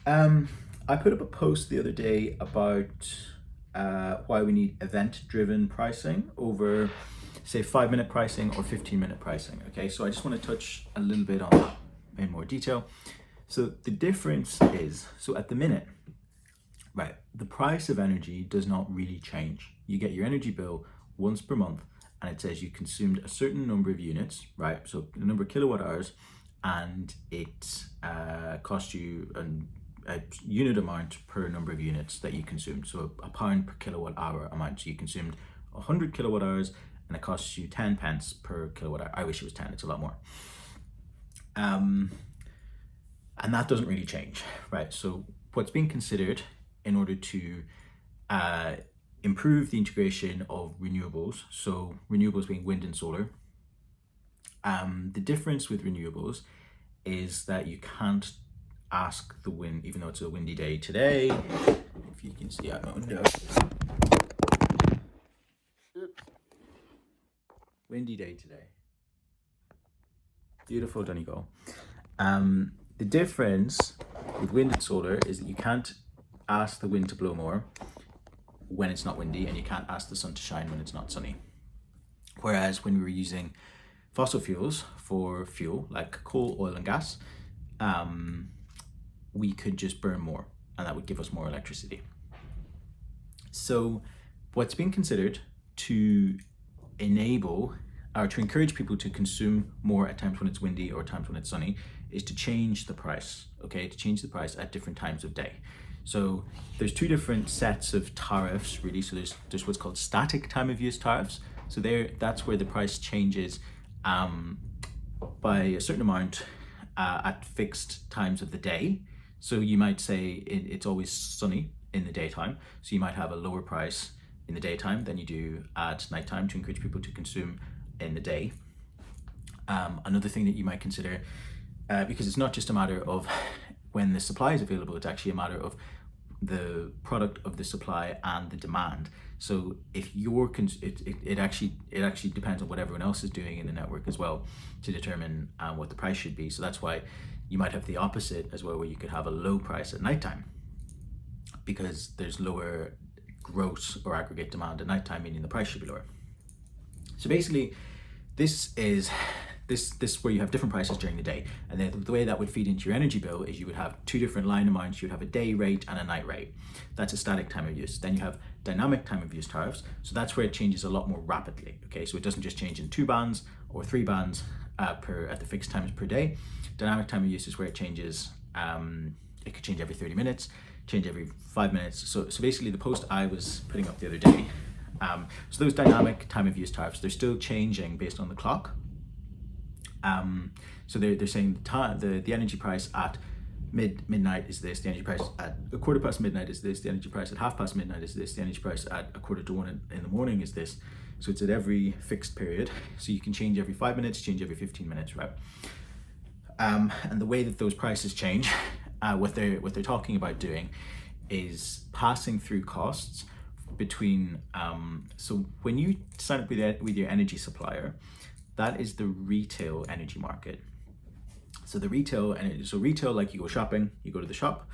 I put up a post the other day about why we need event-driven pricing over, say, 5-minute pricing or 15-minute pricing. Okay, so I just want to touch a little bit on that in more detail. So the difference is, so at the minute, right, the price of energy does not really change. You get your energy bill once per month, and it says you consumed a certain number of units, right? So the number of kilowatt hours, and it costs you a unit amount per number of units that you consumed. So a pound per kilowatt hour amount. So you consumed 100 kilowatt hours, and it costs you 10 pence per kilowatt hour. I wish it was 10, it's a lot more. And that doesn't really change, right? So what's being considered in order to improve the integration of renewables, so renewables being wind and solar, the difference with renewables is that you can't ask the wind, even though it's a windy day today, if you can see out my window, windy day today, beautiful Donegal. The difference with wind and solar is that you can't ask the wind to blow more when it's not windy, and you can't ask the sun to shine when it's not sunny. Whereas when we were using fossil fuels for fuel, like coal, oil, and gas, we could just burn more, and that would give us more electricity. So what's being considered to enable or to encourage people to consume more at times when it's windy or times when it's sunny is to change the price, okay? To change the price at different times of day. So there's two different sets of tariffs, really. So there's what's called static time of use tariffs. So that's where the price changes by a certain amount at fixed times of the day. So you might say it's always sunny in the daytime. So you might have a lower price in the daytime than you do at nighttime to encourage people to consume in the day. Another thing that you might consider, because it's not just a matter of when the supply is available, it's actually a matter of the product of the supply and the demand. So if it actually depends on what everyone else is doing in the network as well to determine what the price should be. So that's why you might have the opposite as well, where you could have a low price at nighttime because there's lower gross or aggregate demand at nighttime, meaning the price should be lower. So basically, this is where you have different prices during the day, and then the way that would feed into your energy bill is you would have two different line amounts. You'd have a day rate and a night rate. That's a static time of use. Then you have dynamic time of use tariffs. So that's where it changes a lot more rapidly. Okay, so it doesn't just change in 2 bands or 3 bands at the fixed times per day. Dynamic time of use is where it changes. It could change every 30 minutes, change every 5 minutes. So basically, the post I was putting up the other day. So those dynamic time of use tariffs, they're still changing based on the clock. So they're saying the energy price at midnight is this, the energy price at a quarter past midnight is this, the energy price at half past midnight is this, the energy price at a quarter to 1 in the morning is this. So it's at every fixed period. So you can change every 5 minutes, change every 15 minutes, right? And the way that those prices change, what they're talking about doing is passing through costs between, so when you sign up with your energy supplier, that is the retail energy market. So the retail, like you go shopping, you go to the shop,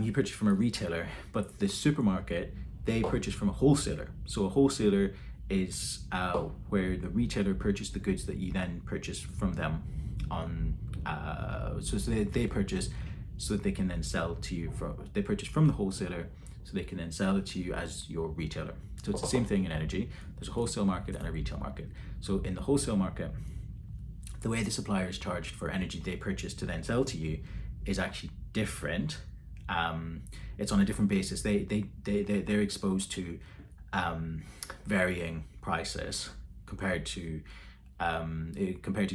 you purchase from a retailer, but the supermarket, they purchase from a wholesaler. So a wholesaler is where the retailer purchased the goods that you then purchase from them on, so they purchase so that they can then sell to you. They purchase from the wholesaler so they can then sell it to you as your retailer. So it's the same thing in energy. There's a wholesale market and a retail market. So in the wholesale market, the way the supplier is charged for energy they purchase to then sell to you is actually different. It's on a different basis. They're exposed to varying prices compared to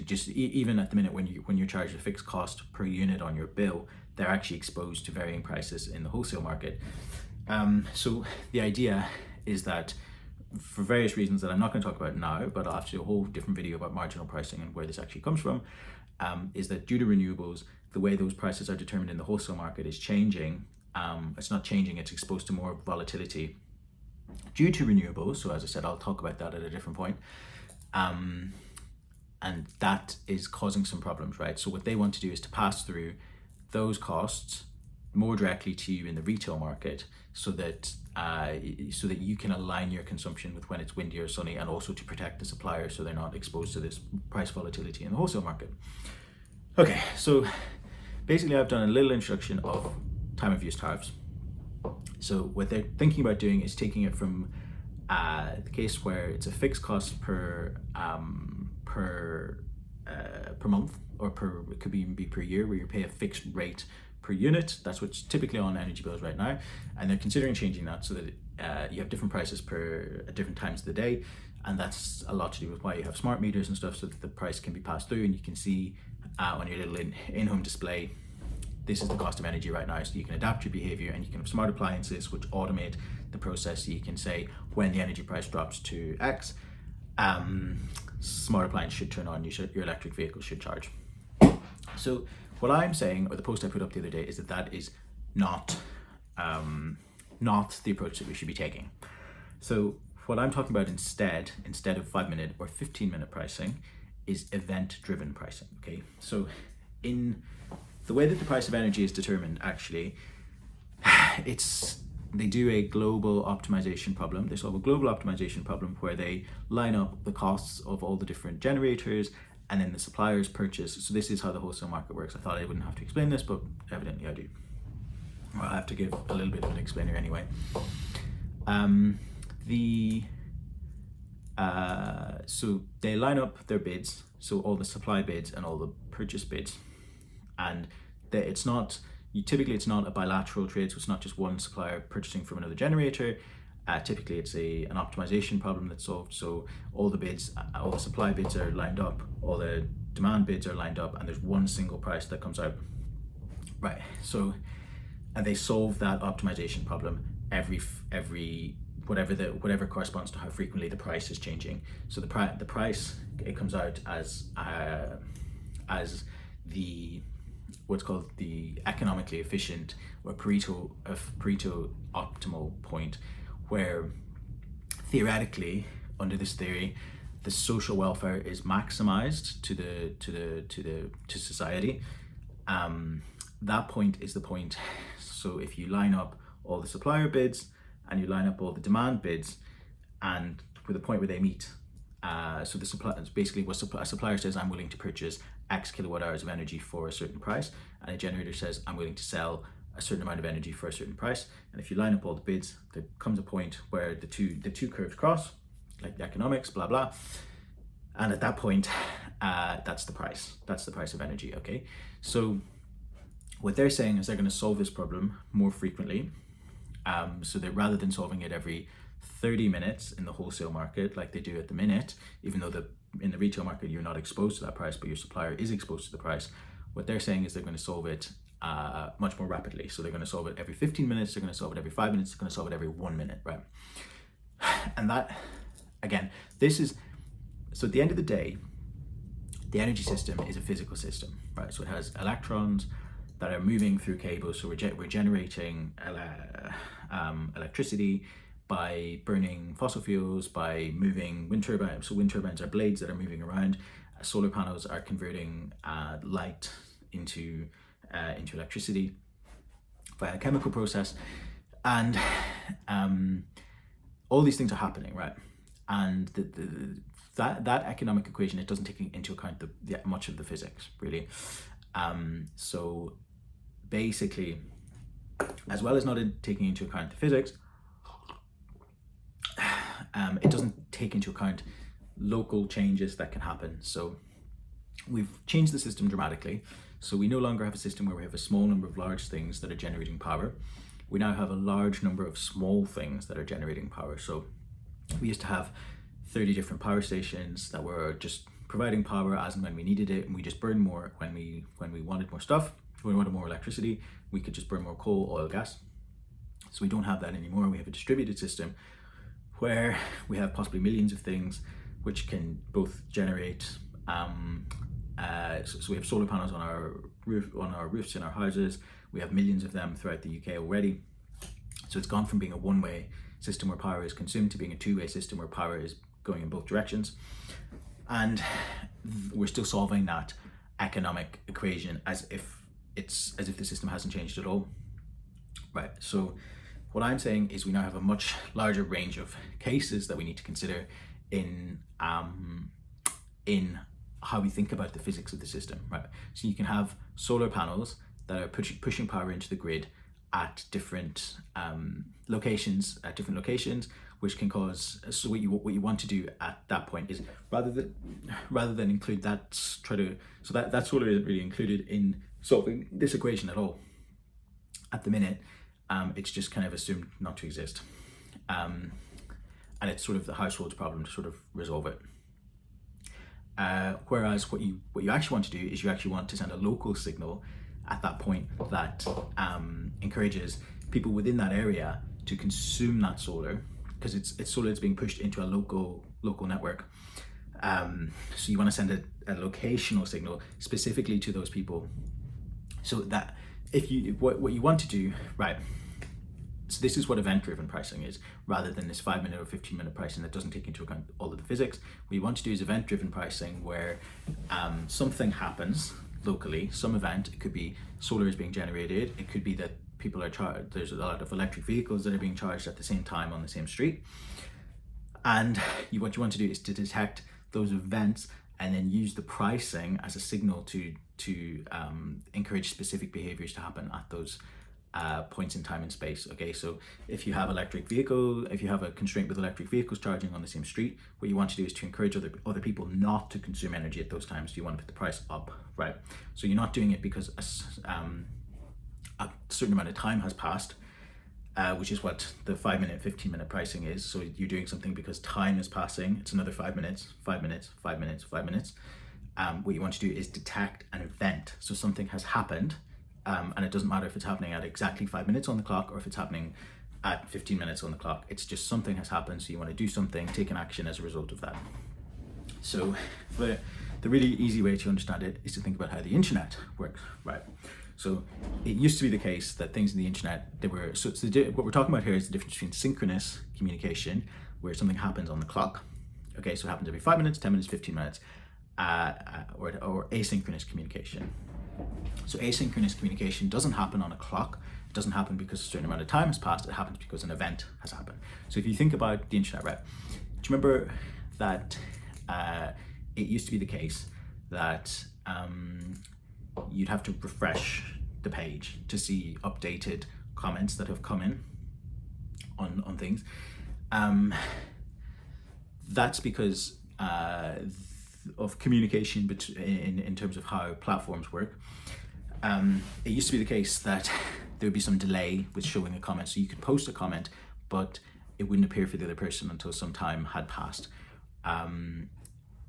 just even at the minute when you're charged a fixed cost per unit on your bill, they're actually exposed to varying prices in the wholesale market. So the idea is that for various reasons that I'm not going to talk about now, but I'll have to do a whole different video about marginal pricing and where this actually comes from, is that due to renewables, the way those prices are determined in the wholesale market is changing. It's not changing, it's exposed to more volatility due to renewables. So as I said, I'll talk about that at a different point. And that is causing some problems, right? So what they want to do is to pass through those costs more directly to you in the retail market, so that you can align your consumption with when it's windy or sunny, and also to protect the suppliers so they're not exposed to this price volatility in the wholesale market. Okay, so basically I've done a little introduction of time of use tariffs. So what they're thinking about doing is taking it from the case where it's a fixed cost per month, or it could even be per year, where you pay a fixed rate per unit. That's what's typically on energy bills right now, and they're considering changing that so that you have different prices at different times of the day, and that's a lot to do with why you have smart meters and stuff, so that the price can be passed through, and you can see on your little in-home display, this is the cost of energy right now, so you can adapt your behavior, and you can have smart appliances which automate the process. So you can say, when the energy price drops to X, smart appliance should turn on, your electric vehicle should charge. So what I'm saying, or the post I put up the other day, is that is not the approach that we should be taking. So what I'm talking about instead of 5-minute or 15-minute pricing, is event-driven pricing. Okay, so in the way that the price of energy is determined, actually, they do a global optimization problem. They solve a global optimization problem where they line up the costs of all the different generators, and then the suppliers purchase. So this is how the wholesale market works. I thought I wouldn't have to explain this, but evidently I do. Well, I have to give a little bit of an explainer anyway. So they line up their bids, so all the supply bids and all the purchase bids, and typically it's not a bilateral trade, so it's not just one supplier purchasing from another generator. Typically it's an optimization problem that's solved, so all the supply bids are lined up, all the demand bids are lined up, and there's one single price that comes out. Right, so, and they solve that optimization problem every whatever corresponds to how frequently the price is changing. So the price, it comes out as the what's called the economically efficient or Pareto optimal point, where theoretically, under this theory, the social welfare is maximized to society. That point is the point. So if you line up all the supplier bids and you line up all the demand bids, and with a point where they meet, so the supplier, basically what a supplier says, I'm willing to purchase X kilowatt hours of energy for a certain price, and a generator says, I'm willing to sell a certain amount of energy for a certain price. And if you line up all the bids, there comes a point where the two curves cross, like the economics, blah blah, and at that point, that's the price of energy. Okay, so what they're saying is they're going to solve this problem more frequently, so that rather than solving it every 30 minutes in the wholesale market like they do at the minute, even though in the retail market you're not exposed to that price, but your supplier is exposed to the price, what they're saying is they're going to solve it much more rapidly. So they're going to solve it every 15 minutes, they're going to solve it every 5 minutes, they're going to solve it every 1 minute, right? And that, again, so at the end of the day, the energy system is a physical system, right? So it has electrons that are moving through cables. So we're generating electricity by burning fossil fuels, by moving wind turbines. So wind turbines are blades that are moving around. Solar panels are converting light into electricity via a chemical process, and all these things are happening, right? And that economic equation, it doesn't take into account much of the physics, really. So basically, as well as not taking into account the physics, it doesn't take into account local changes that can happen. So we've changed the system dramatically. So we no longer have a system where we have a small number of large things that are generating power. We now have a large number of small things that are generating power. So we used to have 30 different power stations that were just providing power as and when we needed it, and we just burned more when we wanted more stuff. When we wanted more electricity, we could just burn more coal, oil, gas. So we don't have that anymore. We have a distributed system where we have possibly millions of things which can both generate. So we have solar panels on our roofs in our houses. We have millions of them throughout the UK already. So it's gone from being a one-way system where power is consumed to being a two-way system where power is going in both directions. And we're still solving that economic equation as if the system hasn't changed at all. right? So what I'm saying is we now have a much larger range of cases that we need to consider in how we think about the physics of the system, right? So you can have solar panels that are pushing power into the grid at different locations, which can cause. So what you want to do at that point is rather than include that, that solar isn't really included in solving this equation at all. At the minute, it's just kind of assumed not to exist, and it's sort of the household's problem to sort of resolve it. Whereas what you actually want to do is you actually want to send a local signal at that point that encourages people within that area to consume that solar, because it's solar that's being pushed into a local network. So you want to send a locational signal specifically to those people, so that if you what you want to do, right? So this is what event-driven pricing is, rather than this 5-minute or 15-minute pricing that doesn't take into account all of the physics. What you want to do is event-driven pricing, where something happens locally, some event. It could be solar is being generated. It could be that people are charged. There's a lot of electric vehicles that are being charged at the same time on the same street. And what you want to do is to detect those events and then use the pricing as a signal to encourage specific behaviors to happen at those points in time and space. Okay, so if you have a constraint with electric vehicles charging on the same street, what you want to do is to encourage other people not to consume energy at those times. So you want to put the price up, right? So you're not doing it because a certain amount of time has passed, which is what the 5-minute, 15-minute pricing is. So you're doing something because time is passing. It's another 5 minutes, 5 minutes, 5 minutes, 5 minutes. What you want to do is detect an event. So something has happened. And it doesn't matter if it's happening at exactly 5 minutes on the clock or if it's happening at 15 minutes on the clock. It's just something has happened, so you want to do something, take an action as a result of that. So the really easy way to understand it is to think about how the internet works, right? So it used to be the case that things in the internet, what we're talking about here is the difference between synchronous communication, where something happens on the clock. Okay, so it happens every 5 minutes, 10 minutes, 15 minutes, or asynchronous communication. So asynchronous communication doesn't happen on a clock. It doesn't happen because a certain amount of time has passed. It happens because an event has happened. So if you think about the internet, right? Do you remember that it used to be the case that you'd have to refresh the page to see updated comments that have come in on things? That's because of communication in terms of how platforms work. It used to be the case that there would be some delay with showing a comment. So you could post a comment, but it wouldn't appear for the other person until some time had passed. And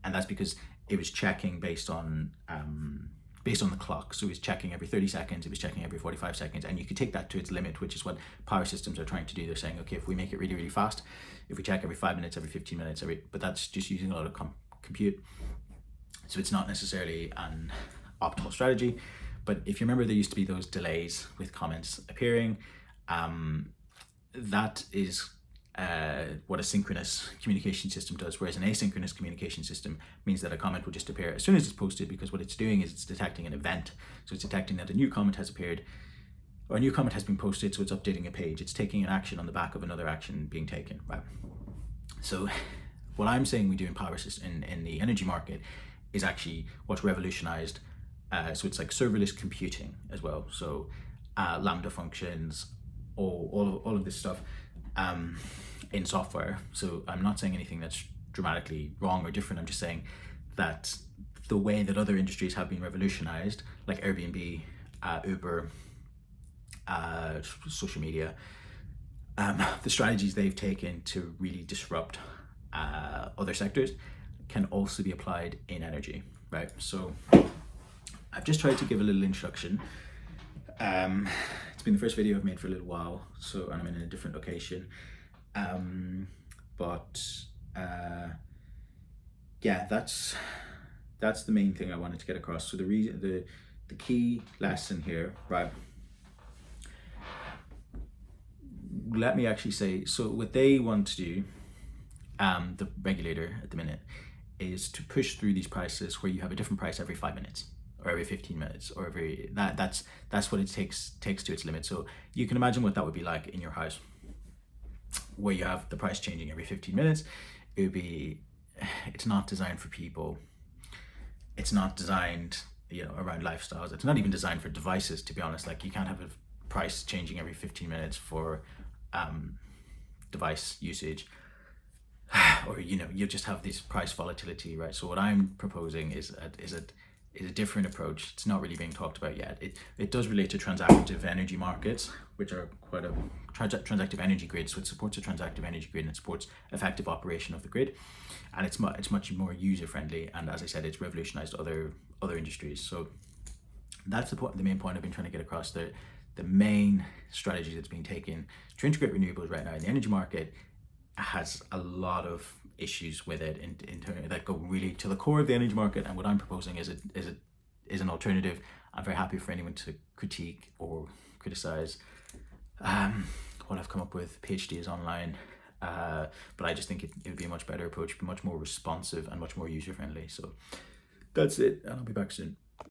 that's because it was checking based on the clock. So it was checking every 30 seconds, it was checking every 45 seconds, and you could take that to its limit, which is what power systems are trying to do. They're saying, okay, if we make it really, really fast, if we check every 5 minutes, every 15 minutes, but that's just using a lot of compute. So it's not necessarily an optimal strategy. But if you remember, there used to be those delays with comments appearing. That is what a synchronous communication system does, whereas an asynchronous communication system means that a comment will just appear as soon as it's posted, because what it's doing is it's detecting an event. So it's detecting that a new comment has appeared, or a new comment has been posted, so it's updating a page. It's taking an action on the back of another action being taken, right? So what I'm saying we do in power system in the energy market is actually what's revolutionized. So it's like serverless computing as well. So Lambda functions, all of this stuff in software. So I'm not saying anything that's dramatically wrong or different. I'm just saying that the way that other industries have been revolutionized, like Airbnb, Uber, social media, the strategies they've taken to really disrupt other sectors can also be applied in energy, right? So I've just tried to give a little introduction. It's been the first video I've made for a little while, and I'm in a different location. Yeah, that's the main thing I wanted to get across. So the key lesson here, right? Let me actually say, so what they want to do, the regulator at the minute, is to push through these prices where you have a different price every 5 minutes. or every 15 minutes, or every that's what it takes to its limit. So you can imagine what that would be like in your house, where you have the price changing every 15 minutes. It would be, it's not designed for people. It's not designed, around lifestyles. It's not even designed for devices, to be honest. Like, you can't have a price changing every 15 minutes for device usage, or you just have this price volatility, right? So what I'm proposing is a different approach. It's not really being talked about yet. It does relate to transactive energy markets, which are quite a transactive energy grid. So it supports a transactive energy grid, and it supports effective operation of the grid, and it's much more user friendly. And as I said, it's revolutionized other industries. So that's the main point I've been trying to get across. The main strategy that's being taken to integrate renewables right now in the energy market has a lot of issues with it that go really to the core of the energy market. And what I'm proposing is an alternative. I'm very happy for anyone to critique or criticize what I've come up with. PhD is online, but I just think it would be a much better approach, much more responsive and much more user friendly. So that's it, and I'll be back soon.